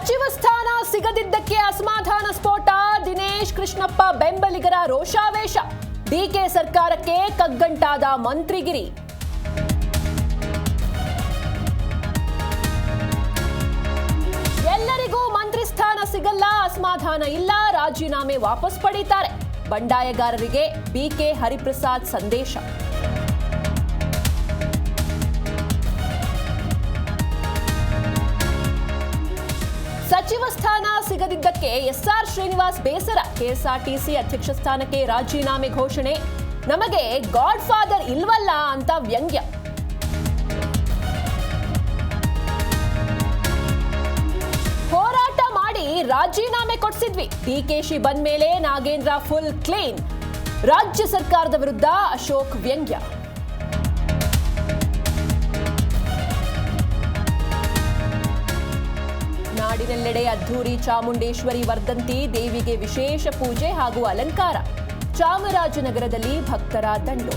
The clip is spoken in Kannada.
ಸಚಿವ ಸ್ಥಾನ ಸಿಗದಿದ್ದಕ್ಕೆ ಅಸಮಾಧಾನ ಸ್ಫೋಟ. ದಿನೇಶ್ ಕೃಷ್ಣಪ್ಪ ಬೆಂಬಲಿಗರ ರೋಷಾವೇಶ. ಡಿಕೆ ಸರ್ಕಾರಕ್ಕೆ ಕಗ್ಗಂಟಾದ ಮಂತ್ರಿಗಿರಿ. ಎಲ್ಲರಿಗೂ ಮಂತ್ರಿ ಸ್ಥಾನ ಸಿಗಲ್ಲ, ಅಸಮಾಧಾನ ಇಲ್ಲ, ರಾಜೀನಾಮೆ ವಾಪಸ್ ಪಡೀತಾರೆ. ಬಂಡಾಯಗಾರರಿಗೆ ಬಿಕೆ ಹರಿಪ್ರಸಾದ್ ಸಂದೇಶ. ಸಚಿವ ಸ್ಥಾನ ಸಿಗದಿದ್ದಕ್ಕೆ ಎಸ್ಆರ್ ಶ್ರೀನಿವಾಸ್ ಬೇಸರ. ಕೆಎಸ್ಆರ್ಟಿಸಿ ಅಧ್ಯಕ್ಷ ಸ್ಥಾನಕ್ಕೆ ರಾಜೀನಾಮೆ ಘೋಷಣೆ. ನಮಗೆ ಗಾಡ್ ಫಾದರ್ ಇಲ್ವಲ್ಲ ಅಂತ ವ್ಯಂಗ್ಯ. ಹೋರಾಟ ಮಾಡಿ ರಾಜೀನಾಮೆ ಕೊಡಿಸಿದ್ವಿ. ಡಿಕೆಶಿ ಬಂದ ಮೇಲೆ ನಾಗೇಂದ್ರ ಫುಲ್ ಕ್ಲೀನ್. ರಾಜ್ಯ ಸರ್ಕಾರದ ವಿರುದ್ಧ ಅಶೋಕ್ ವ್ಯಂಗ್ಯ. ನಾಡಿನೆಲ್ಲೆಡೆ ಅದ್ಧೂರಿ ಚಾಮುಂಡೇಶ್ವರಿ ವರ್ಧಂತಿ. ದೇವಿಗೆ ವಿಶೇಷ ಪೂಜೆ ಹಾಗೂ ಅಲಂಕಾರ. ಚಾಮರಾಜನಗರದಲ್ಲಿ ಭಕ್ತರ ದಂಡು.